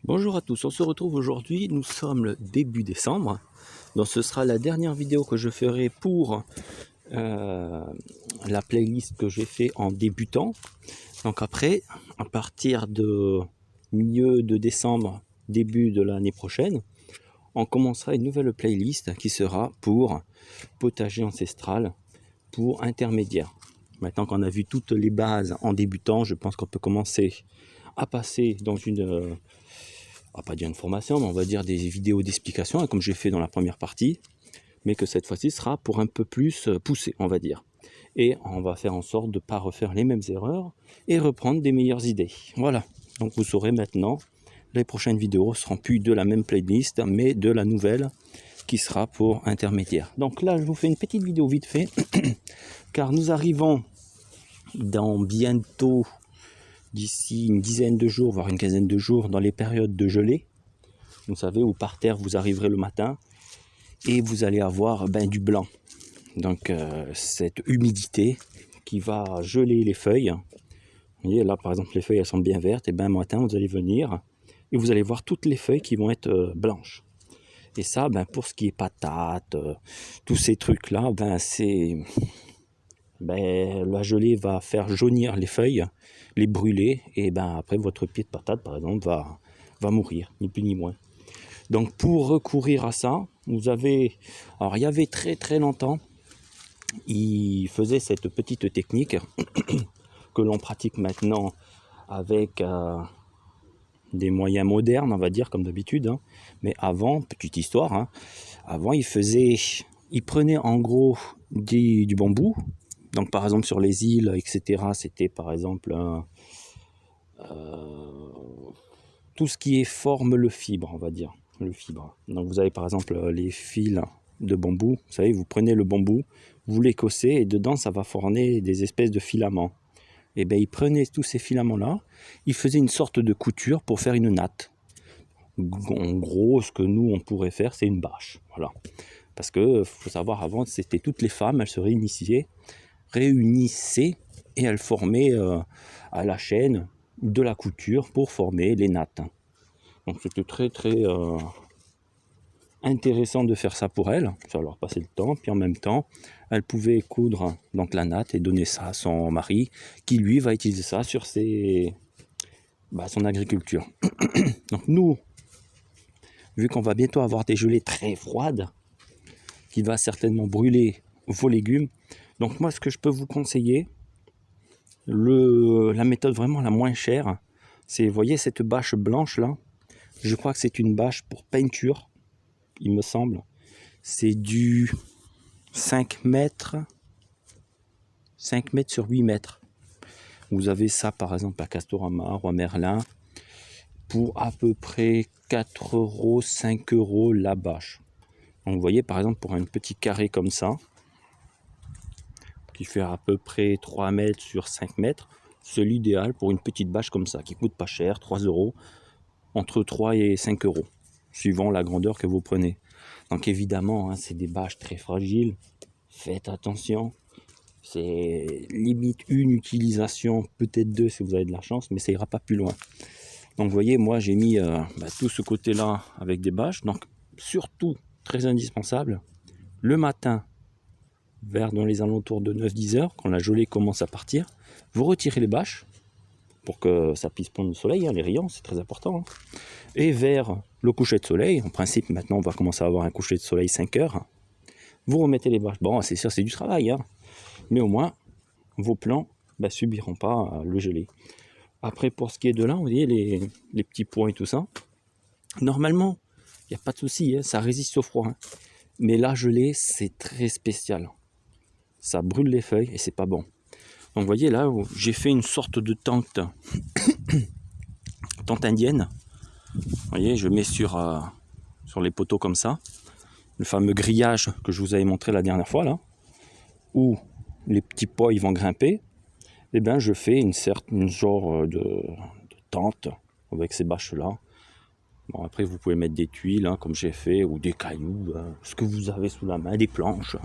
Bonjour à tous, on se retrouve aujourd'hui, nous sommes le début décembre, donc ce sera la dernière vidéo que je ferai pour la playlist que j'ai fait en débutant. Donc après, à partir de milieu de décembre, début de l'année prochaine, on commencera une nouvelle playlist qui sera pour potager ancestral, pour intermédiaire. Maintenant qu'on a vu toutes les bases en débutant, je pense qu'on peut commencer à passer dans une... on va pas dire une formation, mais on va dire des vidéos d'explication, comme j'ai fait dans la première partie, mais que cette fois-ci sera pour un peu plus poussé, on va dire. Et on va faire en sorte de ne pas refaire les mêmes erreurs et reprendre des meilleures idées. Voilà, donc vous saurez maintenant, les prochaines vidéos ne seront plus de la même playlist, mais de la nouvelle qui sera pour intermédiaire. Donc là, je vous fais une petite vidéo vite fait, car nous arrivons dans bientôt d'ici une dizaine de jours, voire une quinzaine de jours, dans les périodes de gelée. Vous savez, où par terre, vous arriverez le matin et vous allez avoir du blanc. Donc, cette humidité qui va geler les feuilles. Vous voyez, là, par exemple, les feuilles, elles sont bien vertes. Et le matin, vous allez venir et vous allez voir toutes les feuilles qui vont être blanches. Et ça, pour ce qui est patates, tous ces trucs-là, c'est... la gelée va faire jaunir les feuilles, les brûler, et après votre pied de patate par exemple va mourir, ni plus ni moins. Donc pour recourir à ça, vous avez, alors il y avait très longtemps, il faisait cette petite technique que l'on pratique maintenant avec des moyens modernes, on va dire, comme d'habitude, hein. Mais avant, petite histoire, hein, avant il prenait en gros du bambou. Donc par exemple sur les îles, etc., c'était par exemple tout ce qui est forme le fibre, on va dire, le fibre. Donc vous avez par exemple les fils de bambou, vous savez, vous prenez le bambou, vous l'écossez et dedans ça va former des espèces de filaments. Et bien il prenait tous ces filaments-là, il faisait une sorte de couture pour faire une natte. En gros, ce que nous on pourrait faire, c'est une bâche, voilà. Parce que faut savoir, avant c'était toutes les femmes, elles se réunissaient et elles formaient à la chaîne de la couture pour former les nattes. Donc c'était très intéressant de faire ça pour elles, ça leur passait le temps, puis en même temps elles pouvaient coudre donc la natte et donner ça à son mari qui lui va utiliser ça sur son agriculture. Donc nous, vu qu'on va bientôt avoir des gelées très froides qui va certainement brûler vos légumes, donc moi ce que je peux vous conseiller, la méthode vraiment la moins chère, c'est, vous voyez cette bâche blanche là, je crois que c'est une bâche pour peinture, il me semble, c'est du 5 mètres sur 8 mètres. Vous avez ça par exemple à Castorama ou à Merlin pour à peu près 4 euros, 5 euros la bâche. Donc vous voyez par exemple pour un petit carré comme ça, qui fait à peu près 3 mètres sur 5 mètres, c'est l'idéal pour une petite bâche comme ça, qui coûte pas cher, 3 euros, entre 3 et 5 euros, suivant la grandeur que vous prenez. Donc évidemment, hein, c'est des bâches très fragiles, faites attention, c'est limite une utilisation, peut-être deux si vous avez de la chance, mais ça ira pas plus loin. Donc vous voyez, moi j'ai mis tout ce côté-là avec des bâches, donc surtout, très indispensable, le matin, vers dans les alentours de 9-10 heures, quand la gelée commence à partir, vous retirez les bâches pour que ça puisse prendre le soleil, hein, les rayons, c'est très important. Hein. Et vers le coucher de soleil, en principe maintenant on va commencer à avoir un coucher de soleil 5 heures, vous remettez les bâches. Bon, c'est sûr, c'est du travail, hein, mais au moins vos plants subiront pas le gelé. Après, pour ce qui est de là, vous voyez les petits points et tout ça, normalement, il n'y a pas de souci, hein, ça résiste au froid. Hein. Mais la gelée, c'est très spécial. Ça brûle les feuilles et c'est pas bon. Donc vous voyez là, j'ai fait une sorte de tente indienne. Vous voyez, je mets sur les poteaux comme ça, le fameux grillage que je vous avais montré la dernière fois là, où les petits pois ils vont grimper. Et je fais une genre de tente avec ces bâches là. Bon, après vous pouvez mettre des tuiles hein, comme j'ai fait, ou des cailloux, ce que vous avez sous la main, des planches,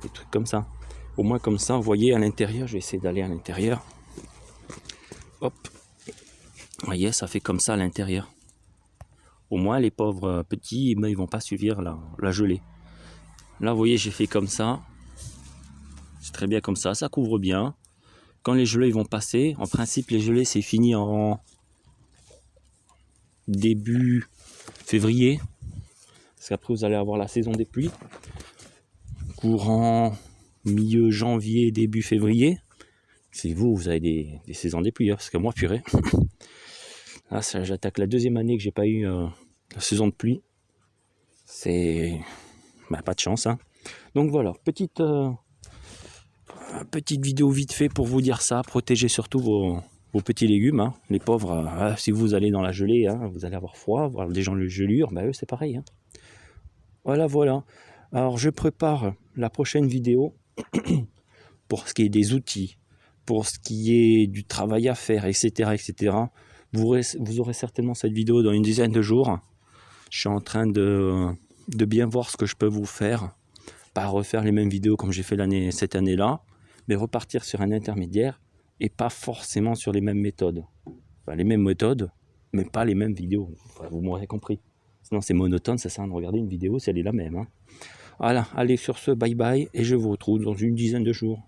des trucs comme ça. Au moins comme ça, vous voyez à l'intérieur, je vais essayer d'aller à l'intérieur. Hop, vous voyez, ça fait comme ça à l'intérieur. au moins les pauvres petits, ben, ils vont pas subir la gelée. Là, vous voyez, j'ai fait comme ça. C'est très bien comme ça couvre bien. Quand les gelées vont passer, en principe, les gelées, c'est fini en début février. Parce qu'après, vous allez avoir la saison des pluies. Courant milieu janvier, début février. C'est vous avez des saisons des pluies, hein, parce que moi, purée. Là, j'attaque la deuxième année que j'ai pas eu la saison de pluie. C'est pas de chance. Hein. Donc voilà, petite vidéo vite fait pour vous dire ça. Protégez surtout vos petits légumes. Hein. Les pauvres, si vous allez dans la gelée, hein, vous allez avoir froid, voir des gens de gelure, eux c'est pareil. Hein. Voilà. Alors je prépare la prochaine vidéo pour ce qui est des outils, pour ce qui est du travail à faire, etc. Vous aurez certainement cette vidéo dans une dizaine de jours. Je suis en train de bien voir ce que je peux vous faire. Pas refaire les mêmes vidéos comme j'ai fait cette année-là, mais repartir sur un intermédiaire et pas forcément sur les mêmes méthodes. Enfin, les mêmes méthodes, mais pas les mêmes vidéos. Enfin, vous m'aurez compris. Sinon c'est monotone, ça sert à rien de regarder une vidéo si elle est la même. Hein. Voilà, allez sur ce, bye bye, et je vous retrouve dans une dizaine de jours.